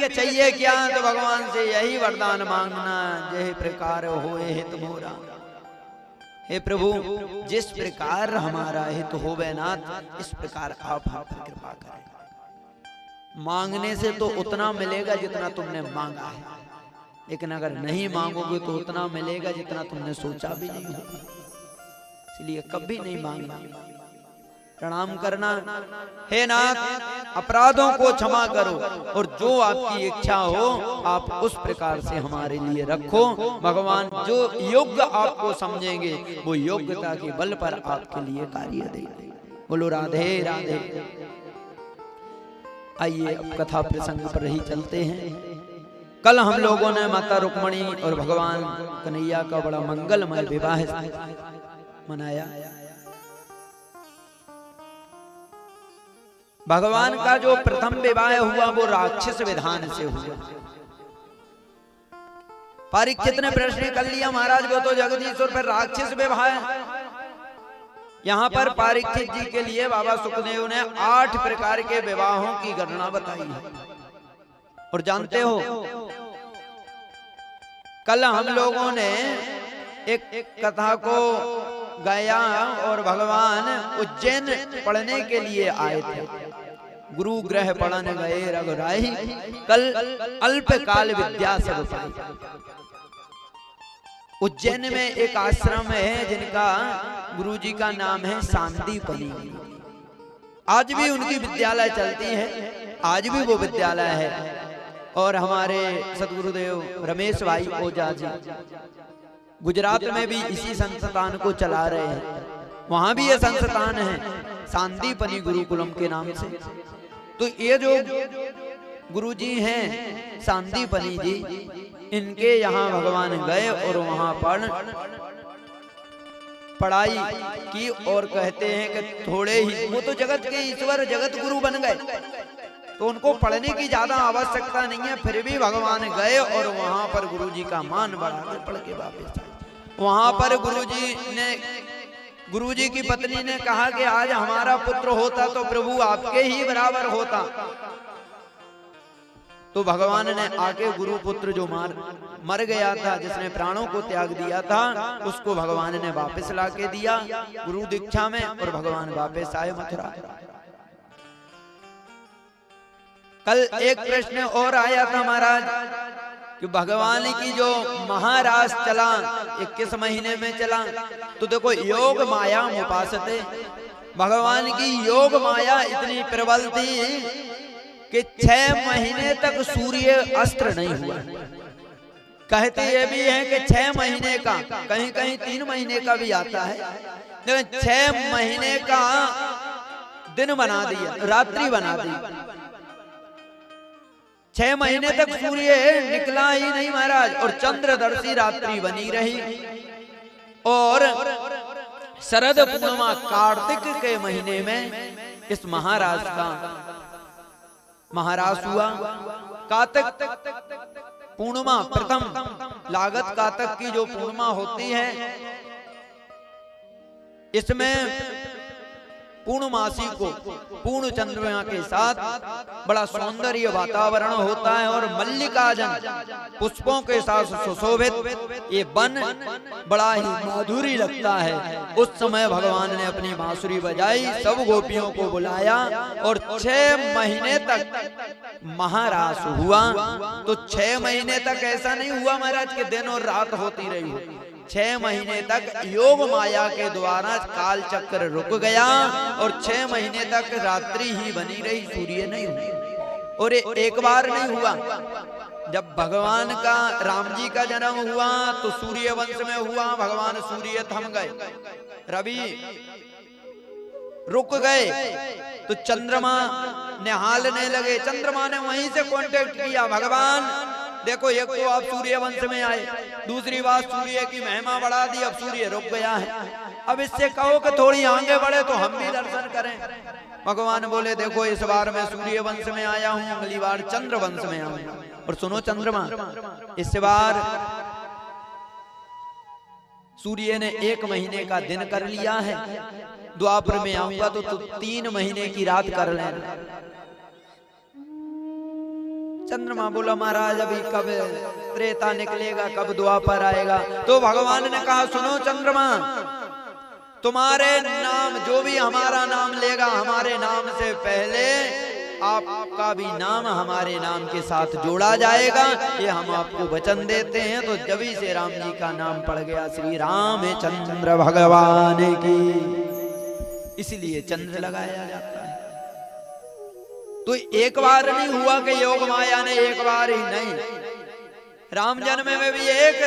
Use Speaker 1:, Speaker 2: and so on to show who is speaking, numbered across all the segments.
Speaker 1: के चाहिए क्या, तो भगवान से यही वरदान मांगना, यही प्रकार होए हित मोरा। हे प्रभु, जिस प्रकार हमारा हित होवे नाथ, इस प्रकार आप हम पर कृपा करें। मांगने से तो उतना मिलेगा जितना तुमने मांगा है, लेकिन अगर नहीं मांगोगे तो उतना मिलेगा जितना तुमने सोचा भी नहीं होगा। इसलिए कभी नहीं मांगना, प्रणाम करना। हे नाथ, अपराधों को क्षमा करो और जो आपकी इच्छा हो आप उस प्रकार से हमारे लिए रखो। भगवान जो योग्य आपको समझेंगे वो योग्यता के बल पर आपके लिए कार्य देंगे। बोलो राधे राधे। आइए अब कथा प्रसंग पर ही चलते हैं। कल हम लोगों ने माता रुक्मणी और भगवान कन्हैया का बड़ा मंगलमय विवाह मनाया। भगवान का जो प्रथम विवाह हुआ वो राक्षस विधान से हुआ। परीक्षित ने प्रश्न कर लिया, महाराज वो तो जगदीश्वर पर राक्षस विवाह है। यहाँ पर परीक्षित जी के लिए बाबा सुखदेव ने 8 प्रकार के विवाहों की गणना बताई है। और जानते हो, कल हम लोगों ने एक कथा को गाया और भगवान उज्जैन पढ़ने के लिए आए थे। गुरु ग्रह पढ़न गए रघुराई, कल अल्पकाल विद्या सब पाई। उज्जैन में एक आश्रम है जिनका गुरुजी का नाम है सांदीपनी। आज भी उनकी विद्यालय चलती है, आज भी वो विद्यालय है। और हमारे सदगुरुदेव रमेश भाई ओझा जी गुजरात में भी इसी संस्थान को चला रहे हैं। वहां भी ये संस्थान है सांदीपनी गुरुकुलम के नाम से। तो ये जो गुरुजी हैं सांदीपनी जी, इनके यहाँ भगवान गए और वहां पर पढ़ाई की। और कहते हैं कि थोड़े ही, वो तो जगत के ईश्वर जगत गुरु बन गए, तो उनको पढ़ने की ज्यादा आवश्यकता नहीं है। फिर भी भगवान गए और वहां पर गुरुजी का मान बढ़ा पढ़ के वापस आए। वहां पर गुरुजी की पत्नी ने कहा कि आज हमारा पुत्र होता तो प्रभु आपके ही बराबर होता। तो भगवान ने आके गुरु पुत्र जो मर गया था, जिसने प्राणों को त्याग दिया था, उसको भगवान ने वापस लाके दिया गुरु दीक्षा में। और भगवान वापस आए मथुरा। कल एक प्रश्न और आया था महाराज कि भगवान की जो महारास चला 21 महीने में चला, तो देखो योग माया उपासते, भगवान की योग माया इतनी प्रबल थी कि 6 महीने तक सूर्य अस्त्र नहीं हुआ। कहते ये भी है कि 6 महीने का, कहीं कहीं 3 महीने का भी आता है, लेकिन 6 महीने का दिन बना दिया, रात्रि बना दी। 6 महीने तक सूर्य निकला ही नहीं महाराज, और चंद्रदर्शी रात्रि बनी रही। और शरद पूर्णिमा कार्तिक के महीने में इस महाराज का महाराज हुआ। कार्तिक पूर्णिमा प्रथम लागत कार्तिक की जो पूर्णिमा होती है, इसमें पूर्णमासी को पूर्ण चंद्रमा के साथ बड़ा सौंदर्य वातावरण होता है और मल्लिकाजन पुष्पों के साथ सुशोभित ये वन बड़ा ही माधुरी लगता है। उस समय भगवान ने अपनी बांसुरी बजाई, सब गोपियों को बुलाया और 6 महीने तक महारास हुआ। तो 6 महीने तक ऐसा नहीं हुआ महाराज के दिन और रात होती रही। 6 महीने तक योग माया के द्वारा काल चक्र रुक गया और 6 महीने तक रात्रि ही बनी रही, सूर्य नहीं हुआ। और एक बार नहीं हुआ, जब भगवान का राम जी का जन्म हुआ तो सूर्य वंश में हुआ, भगवान सूर्य थम गए, रवि रुक गए, तो चंद्रमा निहालने लगे। चंद्रमा ने वहीं से कांटेक्ट किया, भगवान देखो एक तो आप सूर्य वंश में आए, दूसरी बात सूर्य की महिमा बढ़ा दी, अब सूर्य रुक गया है, अब इससे कहो कि थोड़ी आगे बढ़े तो हम भी दर्शन करें। भगवान बोले देखो इस बार मैं सूर्य वंश में आया हूं, अगली बार चंद्र वंश में आऊंगा। और सुनो चंद्रमा, इस बार सूर्य ने 1 महीने का दिन कर लिया है, द्वापर में आऊंगा तो 3 महीने की रात कर लेना। चंद्रमा बोला महाराज अभी कब त्रेता निकलेगा, कब द्वापर आएगा। तो भगवान ने कहा सुनो चंद्रमा, तुम्हारे नाम जो भी हमारा नाम लेगा, हमारे नाम से पहले आपका भी नाम हमारे नाम के साथ जोड़ा जाएगा, ये हम आपको वचन देते हैं। तो जभी से राम जी का नाम पड़ गया श्री रामचंद्र भगवान की, इसलिए चंद्र लगाया जाता है। तो एक बार नहीं हुआ कि योग माया ने, एक बार ही नहीं, राम जन्म में भी एक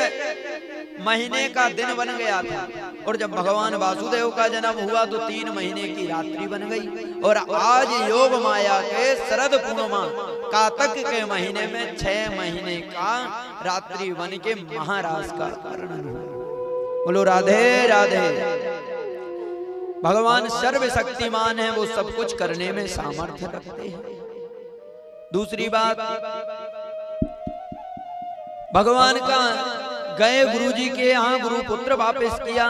Speaker 1: महीने का दिन बन गया था। और जब भगवान वासुदेव का जन्म हुआ तो 3 महीने की रात्रि बन गई। और आज योग माया के शरद पूर्णिमा कातक के महीने में 6 महीने का रात्रि बन के महाराज का वर्णन हुआ। बोलो राधे राधे। भगवान सर्वशक्तिमान है, वो सब कुछ करने में सामर्थ्य रखते हैं। दूसरी बात, भगवान का गए गुरुजी के यहाँ गुरु पुत्र वापस किया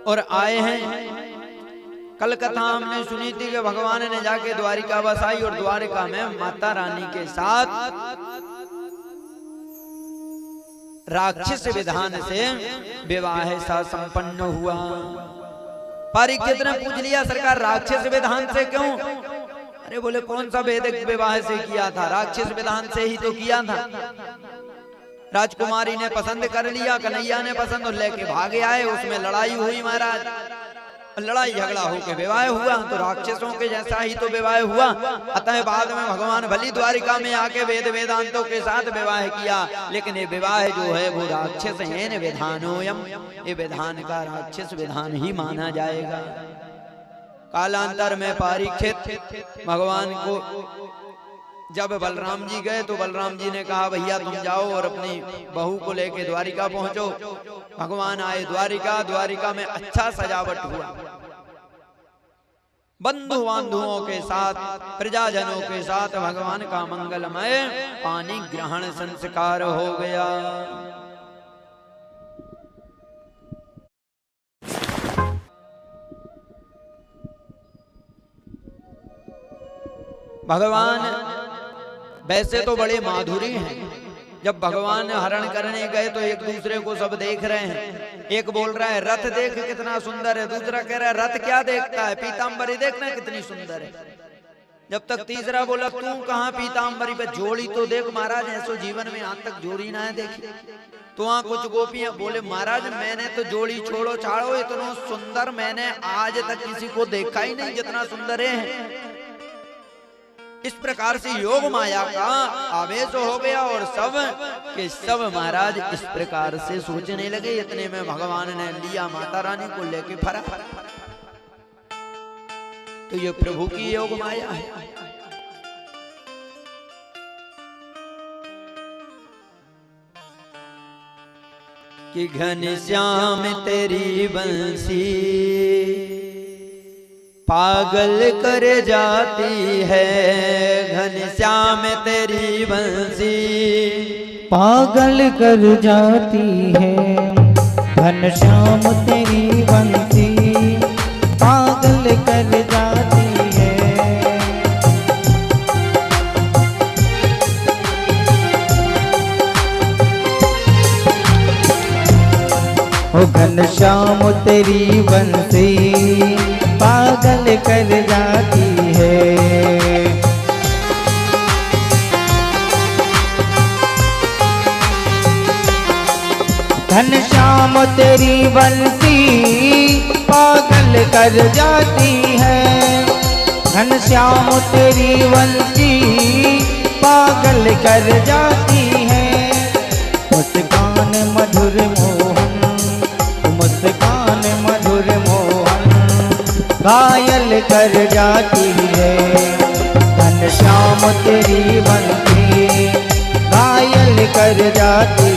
Speaker 1: और आए हैं। कल कथा हमने सुनी थी कि भगवान ने जाके द्वारिका बसाई और द्वारिका में माता रानी के साथ राक्षस विधान से विवाह सा संपन्न हुआ। परीक्षित ने पूछ लिया सरकार राक्षस विधान से क्यों? अरे बोले कौन सा वैदिक विवाह से किया था, राक्षस विधान से ही तो किया था। राजकुमारी ने पसंद कर लिया, कन्हैया ने पसंद और लेके भागे आए, उसमें लड़ाई हुई महाराज, लड़ाई झगड़ा होकर विवाह हुआ। तो राक्षसों के जैसा ही तो विवाह हुआ। अतः बाद में भगवान भली द्वारिका में आके वेद वेदांतों के साथ विवाह किया, लेकिन ये विवाह जो है वो राक्षस है न विधानोयम, ये विधान का राक्षस विधान ही माना जाएगा। कालांतर में परीक्षित भगवान को जब बलराम जी गए तो बलराम जी ने कहा भैया तुम जाओ और अपनी बहू को लेके द्वारिका पहुंचो। भगवान आए द्वारिका, द्वारिका में अच्छा सजावट हुआ, बंधु बांधुओं के साथ, प्रजाजनों के साथ भगवान का मंगलमय पानी ग्रहण संस्कार हो गया। भगवान वैसे तो बड़े माधुरी हैं। जब भगवान हरण करने गए तो एक दूसरे को सब देख रहे हैं। एक बोल रहा है रथ देख कितना सुंदर है, दूसरा कह रहा है रथ क्या देखता है, पीताम्बरी देखना कितनी सुंदर है। जब तक तीसरा बोला तू कहाँ पीताम्बरी पे, जोड़ी तो देख महाराज, ऐसो जीवन में आज तक जोड़ी ना है देखी। तो वहाँ कुछ गोपियां बोले महाराज मैंने तो जोड़ी छोड़ो छाड़ो, इतना सुंदर मैंने आज तक किसी को देखा ही नहीं जितना सुंदर है। इस प्रकार से योग माया का आवेश हो गया और सब के सब महाराज इस प्रकार से सोचने लगे। इतने में भगवान ने लिया माता रानी को लेके फरा। तो ये प्रभु की योग माया है। कि घनश्याम तेरी बंसी पागल कर जाती है, घनश्याम तेरी बंसी
Speaker 2: पागल कर जाती है, घनश्याम तेरी बंसी पागल कर जाती है। ओ घनश्याम तेरी बंसी पागल कर जाती है। घनश्याम तेरी बंसी पागल कर जाती है, घनश्याम तेरी बंसी पागल कर जाती है। मुस्कान मधुर मोहन, मुस्कान मधुर मोहन घायल कर जाती है, घनश्याम तेरी बंसी घायल कर जाती